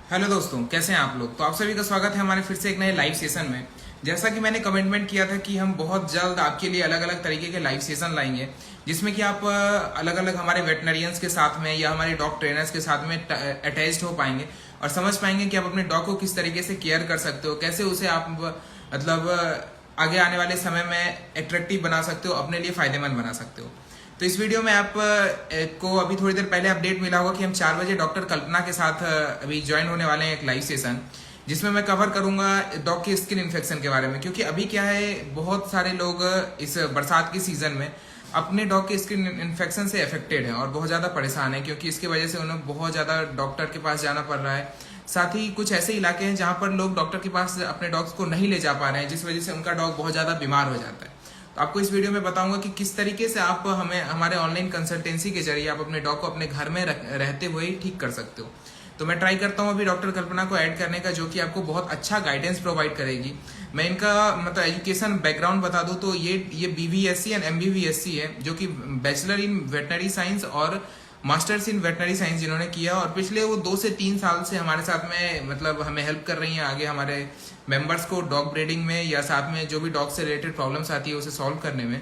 Hello दोस्तों, कैसे हैं आप लोग। तो आप सभी का स्वागत है हमारे फिर से एक नए लाइव सेशन में। जैसा कि मैंने कमिटमेंट किया था कि हम बहुत जल्द आपके लिए अलग अलग तरीके के लाइव सेशन लाएंगे, जिसमें कि आप अलग अलग हमारे वेटनरियंस के साथ में या हमारे डॉग ट्रेनर्स के साथ में अटैच्ड हो पाएंगे और समझ पाएंगे कि आप अपने डॉग को किस तरीके से केयर कर सकते हो, कैसे उसे आप मतलब आगे आने वाले समय में एट्रैक्टिव बना सकते हो, अपने लिए फायदेमंद बना सकते हो। तो इस वीडियो में आप को अभी थोड़ी देर पहले अपडेट मिला होगा कि हम 4 बजे डॉक्टर कल्पना के साथ अभी ज्वाइन होने वाले हैं एक लाइव सेशन, जिसमें मैं कवर करूंगा डॉग के स्किन इन्फेक्शन के बारे में। क्योंकि अभी क्या है, बहुत सारे लोग इस बरसात की सीजन में अपने डॉग के स्किन इन्फेक्शन से अफेक्टेड हैं और बहुत ज़्यादा परेशान है, क्योंकि इसकी वजह से उन्हें बहुत ज़्यादा डॉक्टर के पास जाना पड़ रहा है। साथ ही कुछ ऐसे इलाके हैं जहाँ पर लोग डॉक्टर के पास अपने डॉग्स को नहीं ले जा पा रहे हैं, जिस वजह से उनका डॉग बहुत ज़्यादा बीमार हो जाता है। तो आपको इस वीडियो में बताऊंगा कि किस तरीके से आप हमें हमारे ऑनलाइन कंसल्टेंसी के जरिए आप अपने डॉग को अपने घर में रहते हुए ही ठीक कर सकते हो। तो मैं ट्राई करता हूँ अभी डॉक्टर कल्पना को ऐड करने का, जो कि आपको बहुत अच्छा गाइडेंस प्रोवाइड करेगी। मैं इनका मतलब एजुकेशन बैकग्राउंड बता दूं तो ये BVSC एंड MBVSC है, जो कि बैचलर इन वेटनरी साइंस और मास्टर्स इन वेटनरी साइंस जिन्होंने किया, और पिछले वो 2 से 3 साल से हमारे साथ में मतलब हमें हेल्प कर रही हैं आगे हमारे मेंबर्स को डॉग ब्रीडिंग में या साथ में जो भी डॉग से रिलेटेड प्रॉब्लम्स आती है उसे सॉल्व करने में।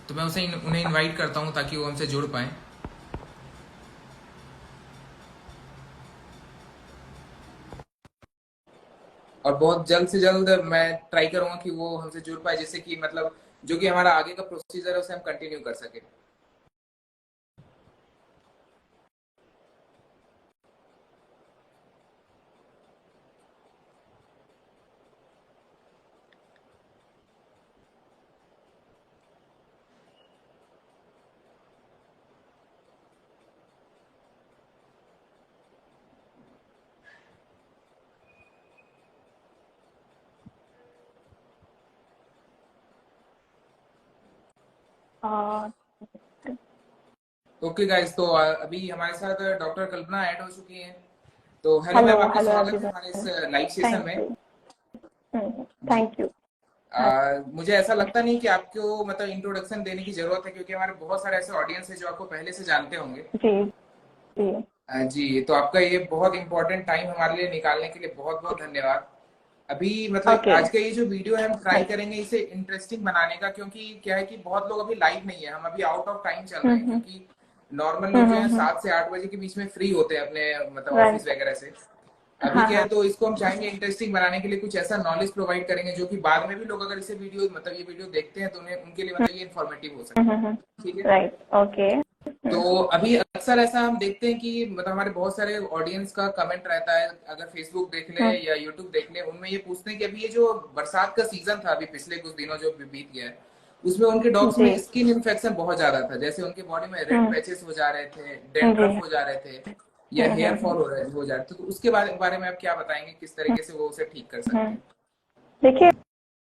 तो मैं उन्हें इनवाइट करता हूँ ताकि वो हमसे जुड़ पाए। और बहुत जल्द से जल्द मैं ट्राई करूंगा कि वो हमसे जुड़ पाए, जिससे कि मतलब जो कि हमारा आगे का प्रोसीजर है उसे हम कंटिन्यू कर सके। आ, ओके गाइस, तो अभी हमारे साथ डॉक्टर कल्पना ऐड हो चुकी हैं। तो हेलो हेलो मैम, आपका हेलो स्वागत है हमारे इस एवरीवन। लाइव सेशन थैंक में। यू। जी। Thank you. हाँ मुझे ऐसा लगता नहीं कि आपको मतलब इंट्रोडक्शन देने की जरूरत है, क्योंकि हमारे बहुत सारे ऐसे ऑडियंस है जो आपको पहले से जानते होंगे। जी जी। जी, तो आपका ये बहुत इंपॉर्टेंट टाइम हमारे लिए निकालने के लिए बहुत बहुत धन्यवाद। अभी मतलब ओके। आज का ये जो वीडियो है हम ट्राई राइट। करेंगे इसे इंटरेस्टिंग बनाने का, क्योंकि क्या है कि बहुत लोग अभी लाइव नहीं है, हम अभी आउट ऑफ टाइम चल रहे हैं। हम्म। क्योंकि नॉर्मल लोग जो है हम्म। 7 से 8 बजे के बीच में फ्री होते हैं अपने मतलब ऑफिस राइट। वगैरह से। अभी हाँ क्या है, हाँ। तो इसको हम चाहेंगे इंटरेस्टिंग बनाने के लिए कुछ ऐसा नॉलेज प्रोवाइड करेंगे जो कि बाद में भी लोग अगर इसे वीडियो मतलब ये वीडियो देखते हैं तो उन्हें उनके लिए मतलब ये इन्फॉर्मेटिव हो सके। ठीक है। राइट। ओके। तो अभी अक्सर ऐसा हम देखते हैं कि मतलब हमारे बहुत सारे ऑडियंस का कमेंट रहता है, अगर फेसबुक देख ले या यूट्यूब देख ले, उनमें ये पूछते हैं कि अभी ये जो बरसात का सीजन था अभी पिछले कुछ दिनों जो बीत गया है, उसमें उनके डॉग्स जी। में स्किन इन्फेक्शन बहुत ज्यादा था। जैसे उनके बॉडी में रेड हम्म। पैचेस हो जा रहे थे, जी। डेंड्रफ हो जा रहे थे, या हेयर फॉल हम्म। हो जा रहे थे। तो उसके बारे में आप क्या बताएंगे, किस तरीके से वो उसे ठीक कर सकते हैं। देखिए,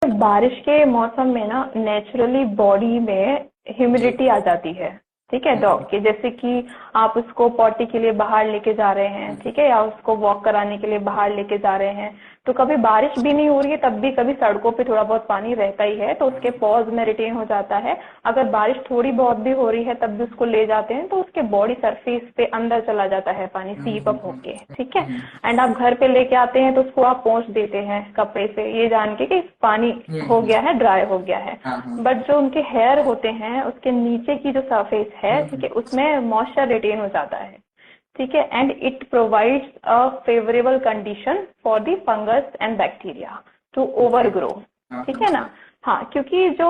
बारिश के मौसम में ना नेचुरली बॉडी में जी। ह्यूमिडिटी आ जाती है। ठीक है, डॉग हम्म। के जैसे कि आप उसको पॉटी के लिए बाहर लेके जा रहे हैं, ठीक है, या उसको वॉक कराने के लिए बाहर लेके जा रहे हैं, तो कभी बारिश भी नहीं हो रही है तब भी कभी सड़कों पे थोड़ा बहुत पानी रहता ही है, तो उसके पॉज में रिटेन हो जाता है। अगर बारिश थोड़ी बहुत भी हो रही है तब भी उसको ले जाते हैं तो उसके बॉडी सरफेस पे अंदर चला जाता है पानी सीप अप होके। ठीक है। एंड आप घर पे लेके आते हैं तो उसको आप पोंछ देते हैं कपड़े से, ये जान के कि पानी हो गया है, ड्राई हो गया है। हाँ हाँ। बट जो उनके हेयर होते हैं उसके नीचे की जो सरफेस है, ठीक है, उसमें मॉइस्चर रिटेन हो जाता है। ठीक है, and it provides a favourable condition for the fungus and bacteria to over okay. Grow. हाँ ठीक हाँ। है ना। हाँ, क्योंकि जो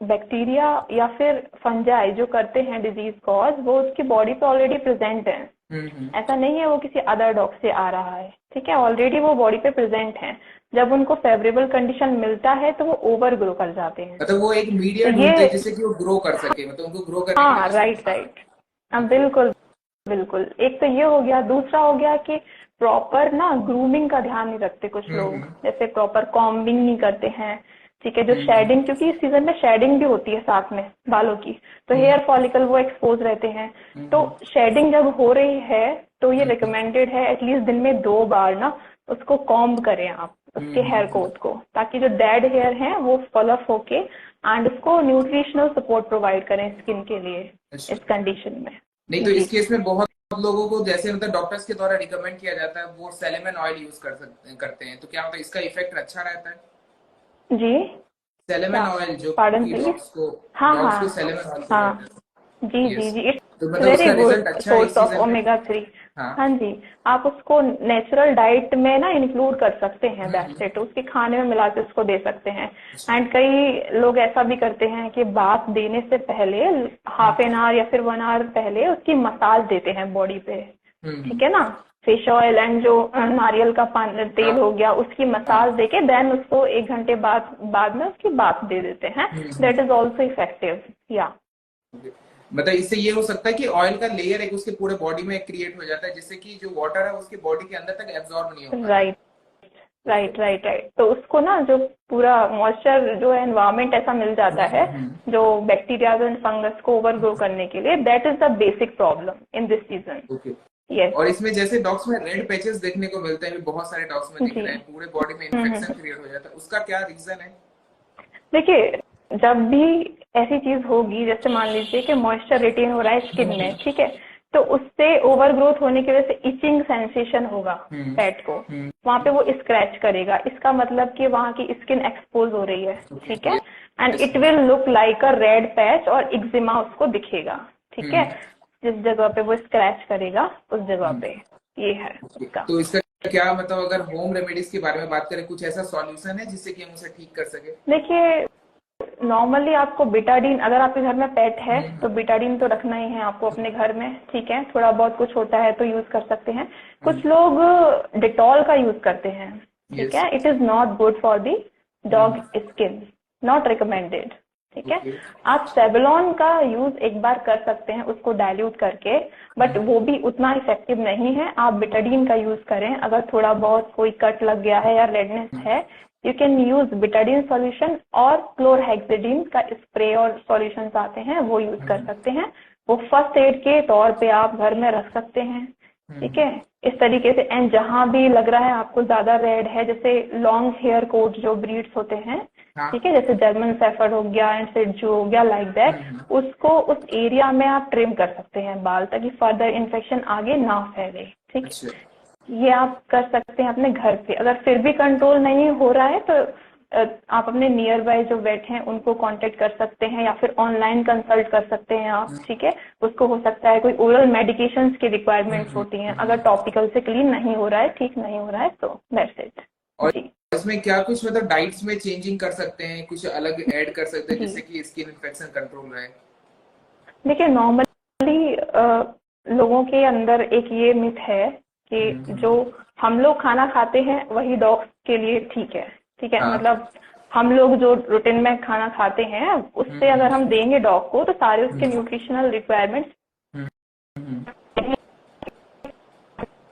बैक्टीरिया या फिर फंजाई जो करते हैं डिजीज कॉज, वो उसकी बॉडी पे ऑलरेडी प्रेजेंट है। हम्म। ऐसा नहीं है वो किसी अदर डॉग से आ रहा है। ठीक है, ऑलरेडी वो बॉडी पे प्रेजेंट है। जब उनको फेवरेबल कंडीशन मिलता है तो वो ओवर ग्रो कर जाते हैं। मतलब वो एक तो मीडिया ये, ढूंढते हैं जिससे कि वो ग्रो कर सके, मतलब उनको ग्रो करने के लिए हाँ जो राइट हाँ। राइट। हाँ ओके ओके। बिल्कुल। बिल्कुल, एक तो ये हो गया। दूसरा हो गया कि प्रॉपर ना ग्रूमिंग का ध्यान नहीं रखते कुछ लोग, हम्म। जैसे प्रॉपर कॉम्बिंग नहीं करते हैं। ठीक है, जो हम्म। शेडिंग, क्योंकि इस सीजन में शेडिंग भी होती है साथ में बालों की, तो हम्म। हेयर फॉलिकल वो एक्सपोज रहते हैं। तो हम्म। शेडिंग जब हो रही है तो ये हम्म। रिकमेंडेड है एटलीस्ट दिन में 2 बार ना उसको कॉम्ब करें आप उसके हेयर हम्म। कोट को, ताकि जो डेड हेयर है वो फॉल ऑफ होके एंड उसको न्यूट्रिशनल सपोर्ट प्रोवाइड करें स्किन के लिए अच्छा। इस कंडीशन में। नहीं तो जी। इस केस में बहुत लोगों को जैसे मतलब डॉक्टर्स के द्वारा रिकमेंड किया जाता है वो सेलेमन ऑयल यूज करते हैं, तो क्या मतलब इसका इफेक्ट अच्छा रहता है? जी। क्या? सेलेमन ऑयल जो पार्डन कि प्लीज। हाँ डॉग्स हाँ को सेलेमन ऑयल हाँ। प्रोवाइड करते जी हैं। जी यस। जी, तो इट्स मतलब वेरी उसका गुड रिजल्ट अच्छा है इस सोर्स ऑफ सीजन में? ओमेगा 3। हाँ। हाँ जी। आप उसको नेचुरल डाइट में ना इंक्लूड कर सकते हैं, हम्म। दैट्स इट, उसके खाने में मिला के उसको दे सकते हैं। अच्छा। एंड कई लोग ऐसा भी करते हैं कि बात देने से पहले हाफ एन आवर या फिर 1 आवर पहले उसकी मसाज देते हैं बॉडी पे। हम्म। ठीक है ना? फिश ऑयल एंड जो नारियल का तेल हाँ हो गया, उसकी हाँ। मसाज देके देन उसको 1 घंटे बाद में उसकी बात दे देते हैं। Hmm. That is also effective. या Okay. मतलब इससे ये हो सकता है कि ऑयल का लेयर एक उसके पूरे बॉडी में क्रिएट हो जाता है जिससे कि जो वाटर है उसके बॉडी के अंदर तक एब्जॉर्ब नहीं हो पाता। Right okay. Right right right. तो उसको ना जो पूरा मॉइस्चर जो है एनवायरमेंट ऐसा मिल जाता है हम्म। जो बैक्टीरिया एंड फंगस को ओवरग्रो करने के लिए, that is the basic problem in this season. Okay. Yes. और इसमें जैसे डॉग्स में रेड पैचेस देखने को मिलते हैं, बहुत सारे डॉग्स में दिख जी। रहे हैं, पूरे बॉडी में इन्फेक्शन हम्म। क्रिएट हो जाता है, उसका क्या रीजन है? देखिए, जब भी ऐसी चीज होगी, जैसे मान लीजिए कि मॉइस्चर रिटेन हो रहा है स्किन में, ठीक है, तो उससे ओवर ग्रोथ होने की वजह से इचिंग सेंसेशन होगा हम्म। पेट को। हम्म। वहां पे वो स्क्रैच करेगा, इसका मतलब कि वहां की स्किन एक्सपोज हो रही है। ओके। ठीक है। And yes. It will look like a red patch और एक्जिमा उसको दिखेगा। ठीक है। हम्म। जिस जगह पे वो स्क्रैच करेगा उस जगह हम्म। पे ये है ओके। उसका। तो इसका क्या मतलब, अगर होम रेमेडीज के बारे में बात करें, कुछ ऐसा सॉल्यूशन है जिससे कि हम उसे ठीक कर सके? देखिए, नॉर्मली आपको बिटाडीन, अगर आपके घर में पेट है हम्म। तो बिटाडीन तो रखना ही है आपको अपने घर में। ठीक है। थोड़ा बहुत कुछ होता है तो यूज कर सकते हैं। कुछ लोग डिटॉल का यूज करते हैं। ठीक यस। है। It is not good for the dog hmm. Skin, not recommended. ठीक है। ओके। आप सेवलॉन का यूज एक बार कर सकते हैं उसको डाइल्यूट करके, बट वो भी उतना इफेक्टिव नहीं है। आप बिटाडीन का यूज करें अगर थोड़ा बहुत कोई कट लग गया है या रेडनेस है। You can use Betadine solution और क्लोरहेक्सिडिन का स्प्रे और सॉल्यूशंस आते हैं, वो यूज कर सकते हैं। वो फर्स्ट एड के तौर पे आप घर में रख सकते हैं। ठीक है। इस तरीके से। एंड जहां भी लग रहा है आपको ज्यादा रेड है, जैसे लॉन्ग हेयर कोट जो ब्रीड्स होते हैं, हाँ। ठीक है, जैसे जर्मन शेफर्ड हो गया एंड सिट्जू हो गया, लाइक दैट, उसको उस एरिया में आप ट्रिम कर सकते हैं बाल, ताकि फर्दर इन्फेक्शन आगे ना फैले। ठीक। अच्छा। ये आप कर सकते हैं अपने घर पे। अगर फिर भी कंट्रोल नहीं हो रहा है तो आप अपने नियर बाय जो वेट हैं उनको कांटेक्ट कर सकते हैं या फिर ऑनलाइन कंसल्ट कर सकते हैं आप। ठीक है। उसको हो सकता है कोई ओरल मेडिकेशंस की रिक्वायरमेंट्स होती हैं, अगर टॉपिकल से क्लीन नहीं हो रहा है, ठीक नहीं हो रहा है, तो दैट्स इट। और जी इसमें क्या कुछ मतलब डाइट्स में चेंजिंग कर सकते हैं, कुछ अलग ऐड कर सकते हैं जी। जिससे कि स्किन इन्फेक्शन कंट्रोल रहे? देखिए, नॉर्मली लोगों के अंदर एक ये मिथ है कि जो हम लोग खाना खाते हैं वही डॉग्स के लिए ठीक है। ठीक है। हाँ। मतलब हम लोग जो रूटीन में खाना खाते हैं उससे अगर हम देंगे डॉग को तो सारे उसके न्यूट्रिशनल रिक्वायरमेंट्स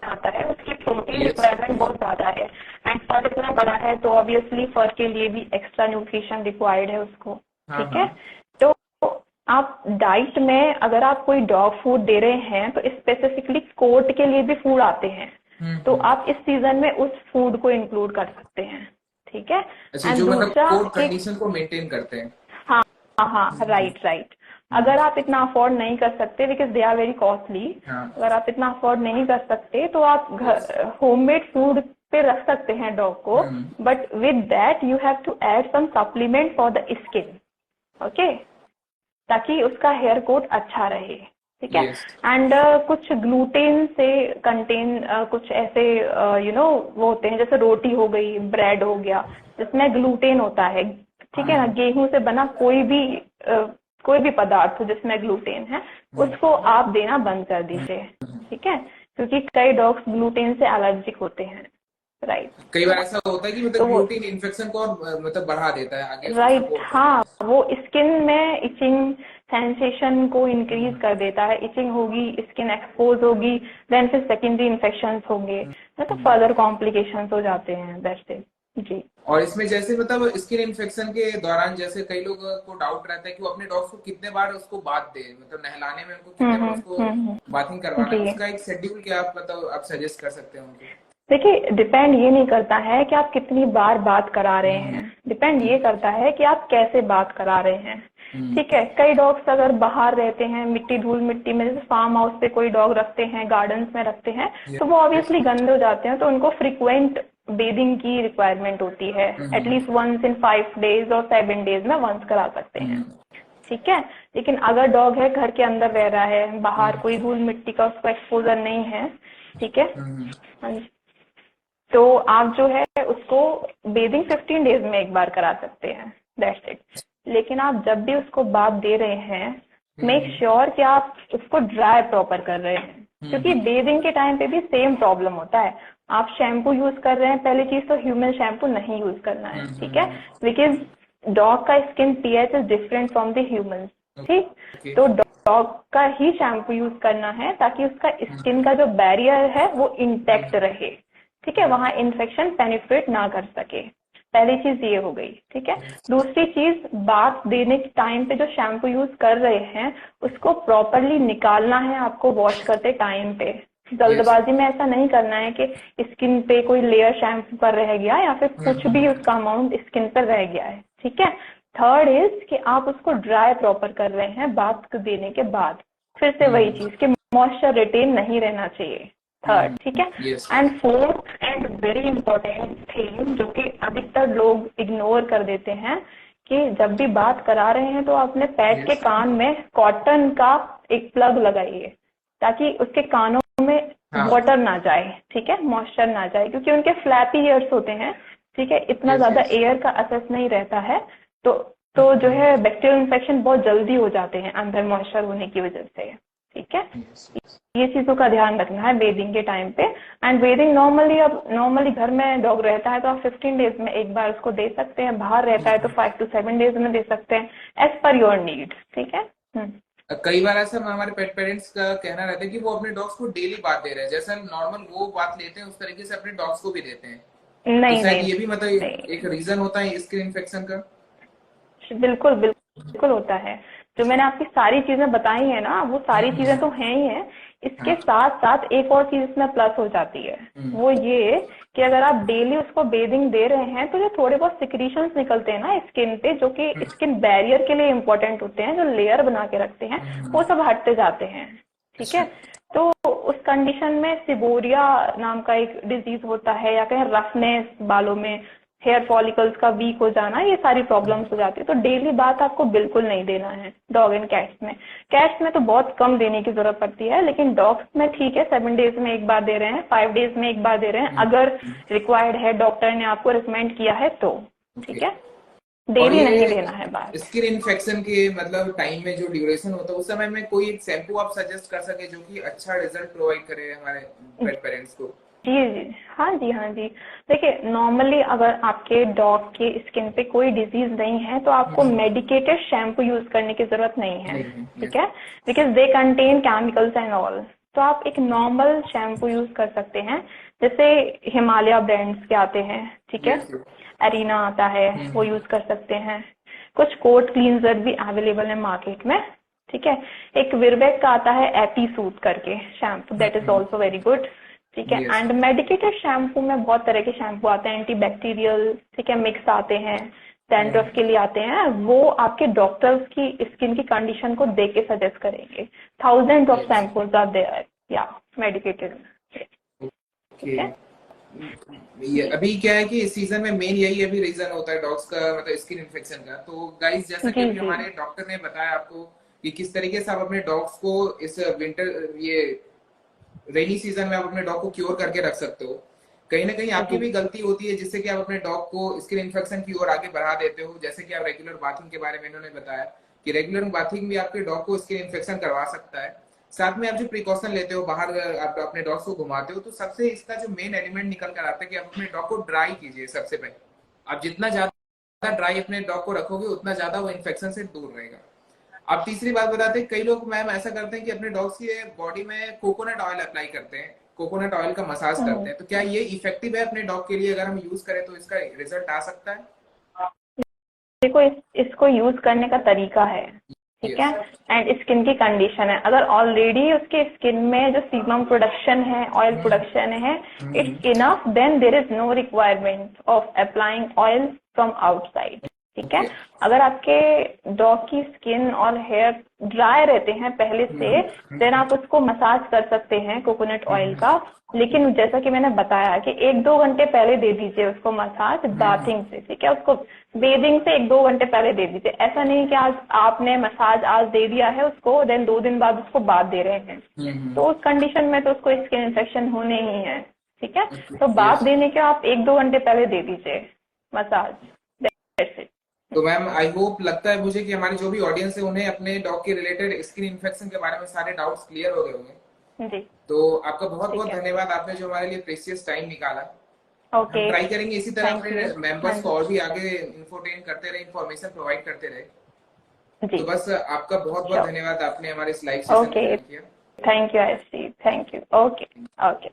आता है। उसकी प्रोटीन यस। रिक्वायरमेंट बहुत ज्यादा है। एंड फर इतना बड़ा है तो ऑब्वियसली फर के लिए भी एक्स्ट्रा न्यूट्रिशन रिक्वायर्ड है उसको। हाँ ठीक हाँ। है। तो आप डाइट में अगर आप कोई डॉग फूड दे रहे हैं तो स्पेसिफिकली कोट के लिए भी फूड आते हैं, तो आप इस सीजन में उस फूड को इंक्लूड कर सकते हैं। ठीक है। अच्छा, एंड जो मतलब दूसरा कोर कि कंडीशन को मेंटेन करते हैं। हाँ हाँ राइट राइट। अगर आप इतना अफोर्ड नहीं कर सकते, because they are very costly, हाँ। अगर आप इतना अफोर्ड नहीं कर सकते तो आप यस। होममेड फूड पे रख सकते हैं डॉग को, but with that you have to add some supplement for the skin. Okay. ताकि उसका हेयर कोट अच्छा रहे। ठीक है। यस। एंड कुछ ग्लूटेन से कंटेन कुछ ऐसे वो होते हैं, जैसे रोटी हो गई, ब्रेड हो गया, जिसमें ग्लूटेन होता है। ठीक है ना। गेहूं से बना कोई भी पदार्थ जिसमें ग्लूटेन है, उसको आप देना बंद कर दीजिए। ठीक है। क्योंकि कई डॉग्स ग्लूटेन से एलर्जिक होते हैं। राइट। कई बार ऐसा होता है कि तो मतलब वो ग्लूटीन इन्फेक्शन को और मतलब बढ़ा देता है, आगे उसको राइट, सपोर्ट करता हाँ, वो स्किन में इचिंग सेंसेशन को इंक्रीज कर देता है। इचिंग होगी, स्किन एक्सपोज होगी, देन फिर सेकेंडरी इन्फेक्शन होंगे, तो है। फर्दर कॉम्प्लिकेशंस हो जाते हैं। That's it. जी और इसमें जैसे मतलब स्किन इन्फेक्शन के दौरान जैसे कई लोगों को डाउट रहता है कि वो अपने डॉग्स को कितने बार उसको बाथ दे, मतलब नहलाने में उनको कितने बार उसको बाथिंग करवाना है, जी। उसका एक शेड्यूल क्या आप मतलब आप सजेस्ट कर सकते हैं उनको? देखिए, डिपेंड ये नहीं करता है कि आप कितनी बार बात करा रहे हैं, डिपेंड ये करता है कि आप कैसे बात करा रहे हैं। ठीक है। कई डॉग्स अगर बाहर रहते हैं मिट्टी धूल मिट्टी में, जैसे फार्म हाउस पे कोई डॉग रखते हैं, गार्डन्स में रखते हैं, तो वो ऑब्वियसली गंदे हो जाते हैं, तो उनको फ्रिक्वेंट बेदिंग की रिक्वायरमेंट होती है। एटलीस्ट वंस इन 5 days और 7 days में वंस करा सकते हैं। ठीक है। लेकिन अगर डॉग है घर के अंदर रह रहा है, बाहर कोई धूल मिट्टी का उसको एक्सपोजर नहीं है, ठीक है, हाँ जी, तो आप जो है उसको बेदिंग 15 days में एक बार करा सकते हैं, दैट्स इट। लेकिन आप जब भी उसको बाथ दे रहे हैं, मेक श्योर कि आप उसको ड्राई प्रॉपर कर रहे हैं, क्योंकि बेदिंग के टाइम पे भी सेम प्रॉब्लम होता है। आप शैम्पू यूज कर रहे हैं, पहली चीज तो ह्यूमन शैम्पू नहीं यूज करना है, ठीक है, बिकॉज डॉग का skin pH is different from the human, ठीक। तो डॉग का ही शैम्पू यूज करना है ताकि उसका स्किन का जो बैरियर है वो इंटैक्ट रहे, ठीक है, वहां इन्फेक्शन पेनिट्रेट ना कर सके। पहली चीज ये हो गई, ठीक है। दूसरी चीज, बाथ देने के टाइम पे जो शैम्पू यूज कर रहे हैं उसको प्रॉपरली निकालना है आपको वॉश करते टाइम पे। जल्दबाजी में ऐसा नहीं करना है कि स्किन पे कोई लेयर शैम्पू पर रह गया या फिर कुछ भी उसका अमाउंट स्किन पर रह गया है, ठीक है। थर्ड इज कि आप उसको ड्राई प्रॉपर कर रहे हैं बाथ देने के बाद। फिर से वही चीज कि मॉइस्चर रिटेन नहीं रहना चाहिए, थर्ड, ठीक है। And fourth and very important thing जो कि अधिकतर लोग इग्नोर कर देते हैं, कि जब भी बात करा रहे हैं तो अपने पेट के कान में कॉटन का एक प्लग लगाइए ताकि उसके कानों में वाटर ना जाए, ठीक है, मॉइस्चर ना जाए, क्योंकि उनके फ्लैपी ईयर्स होते हैं, ठीक है, इतना ज्यादा एयर का असेस नहीं रहता है, तो जो है बैक्टीरियल इन्फेक्शन बहुत जल्दी हो जाते हैं अंदर मॉइस्चर होने की वजह से, ठीक है। ये चीजों का ध्यान रखना है बेदिंग के टाइम पे। एंड बेदिंग नॉर्मली घर में डॉग रहता है तो आप 15 days में एक बार उसको दे सकते हैं, बाहर रहता है तो 5 to 7 days में दे सकते हैं, एज पर योर नीड, ठीक है। कई बार ऐसा हमारे पेट पेरेंट्स का कहना रहता है कि वो अपने डॉग्स को डेली बात दे रहे हैं, जैसा नॉर्मल वो बात लेते हैं उस तरीके से अपने डॉग्स को भी देते हैं। नहीं, तो शायद ये भी मतलब एक रीजन होता है स्किन इन्फेक्शन का। बिल्कुल बिल्कुल होता है। जो मैंने आपकी सारी चीजें बताई है ना, वो सारी चीजें तो हैं ही हैं। इसके साथ साथ एक और चीज इसमें प्लस हो जाती है, वो ये कि अगर आप डेली उसको बेदिंग दे रहे हैं तो जो थोड़े बहुत सिक्रीशंस निकलते हैं ना स्किन पे, जो कि स्किन बैरियर के लिए इम्पोर्टेंट होते हैं, जो लेयर बना के रखते हैं, वो सब हटते जाते हैं, ठीक है। तो उस कंडीशन में सिबोरिया नाम का एक डिजीज होता है, या कहें रफनेस बालों में, हेयर फॉलिकल्स का वीक हो जाना, ये सारी प्रॉब्लम्स हो जाती है। तो डेली बात आपको बिल्कुल नहीं देना है डॉग एंड कैट्स में। कैट्स में तो बहुत कम देने की जरूरत पड़ती है, लेकिन डॉग्स में ठीक है, 7 days में एक बार दे रहे हैं, 5 days में एक बार दे रहे हैं, अगर रिक्वायर्ड है, डॉक्टर ने आपको रिकमेंड किया है तो, ठीक है, डेली नहीं देना है बात। स्किन इन्फेक्शन के मतलब टाइम में जो ड्यूरेशन होता है उस समय में कोई एक शैम्पू आप सजेस्ट कर सके जो कि अच्छा रिजल्ट प्रोवाइड करे हमारे पेट पेरेंट्स को? जी, हाँ जी। देखिए, नॉर्मली अगर आपके डॉग के स्किन पे कोई डिजीज नहीं है तो आपको मेडिकेटेड शैम्पू यूज करने की जरूरत नहीं है, ठीक है, because they contain chemicals and all. तो आप एक नॉर्मल शैम्पू यूज कर सकते हैं, जैसे हिमालय ब्रांड्स के आते हैं, ठीक है, एरिना आता है, वो यूज कर सकते हैं। कुछ कोट क्लींजर भी अवेलेबल है मार्केट में, ठीक है। एक विरबैक का आता है एपी सूट करके shampoo, that is also very good, ठीक है। एंड मेडिकेटेड शैम्पू में बहुत तरह के शैम्पू आते हैं, एंटीबैक्टीरियल, ठीक है, मिक्स आते हैं, डैंड्रफ के लिए आते हैं, वो आपके डॉक्टर्स की स्किन की कंडीशन को देख के सजेस्ट करेंगे। Thousand of shampoos are there, या मेडिकेटेड, ठीक है। ये अभी क्या है कि इस सीजन में मेन यही अभी रीजन होता है डॉग्स का मतलब स्किन इन्फेक्शन का। तो गाइस, जैसा कि अभी हमारे डॉक्टर ने बताया आपको कि किस तरीके से आप अपने डॉग्स को इस विंटर ये रेनी सीजन में आप अपने डॉग को क्योर करके रख सकते हो। कहीं ना कहीं आपकी भी गलती होती है जिससे कि आप अपने डॉग को स्किन इन्फेक्शन की ओर आगे बढ़ा देते हो। जैसे कि आप रेगुलर बाथिंग के बारे में इन्होंने बताया कि रेगुलर बाथिंग भी आपके डॉग को स्किन इन्फेक्शन करवा सकता है। साथ में आप जो प्रिकॉशन लेते हो, बाहर आप अपने डॉग्स को घुमाते हो, तो सबसे इसका जो मेन एलिमेंट निकल कर आता है कि आप अपने डॉग को ड्राई कीजिए। सबसे पहले आप जितना ज्यादा ड्राई अपने डॉग को रखोगे उतना ज्यादा वो इन्फेक्शन से दूर रहेगा। अब तीसरी बात बताते हैं, कई लोग मैम ऐसा करते हैं कि अपने डॉग्स की बॉडी में कोकोनट ऑयल अप्लाई करते हैं, कोकोनट ऑयल का मसाज करते हैं। तो क्या ये इफेक्टिव है अपने डॉग के लिए? अगर हम यूज करें तो इसका रिजल्ट आ सकता है? देखो, इसको यूज करने का तरीका है, ठीक है, एंड स्किन की कंडीशन है। अगर ऑलरेडी उसके स्किन में जो सीबम प्रोडक्शन है, ऑयल प्रोडक्शन है, it's enough, then there is no requirement of applying oil from outside, ठीक है। अगर आपके डॉग की स्किन और हेयर ड्राई रहते हैं पहले से, देन आप उसको मसाज कर सकते हैं कोकोनट ऑयल का। लेकिन जैसा कि मैंने बताया कि 1-2 घंटे पहले दे दीजिए उसको मसाज बाथिंग से, ठीक है। उसको बेदिंग से 1-2 घंटे पहले दे दीजिए। ऐसा नहीं कि आज आपने मसाज आज दे दिया है उसको, देन 2 दिन बाद उसको बाथ दे रहे हैं, तो उस कंडीशन में तो उसको स्किन इन्फेक्शन होने ही है, ठीक है। तो बाथ देने के आप 1-2 घंटे पहले दे दीजिए मसाज। That's it। तो मैम आई होप, लगता है मुझे कि हमारे जो भी ऑडियंस है उन्हें अपने डॉग के रिलेटेड स्किन इन्फेक्शन के बारे में सारे डाउट्स क्लियर हो गए होंगे। जी, तो आपका बहुत बहुत ठीक है। धन्यवाद, आपने जो हमारे लिए प्रेशियस टाइम निकाला। हम ओके, ट्राई करेंगे इसी तरह थैंक अपने यू। मेंबर्स हाँ को और भी आगे इन्फोटेन करते रहे, इन्फॉर्मेशन प्रोवाइड करते रहे। जी, तो बस आपका बहुत बहुत श्योर। धन्यवाद, आपने हमारे इस लाइव सेशन में ओके, ज्वाइन किया। Thank you Aishi, thank you. Okay, okay.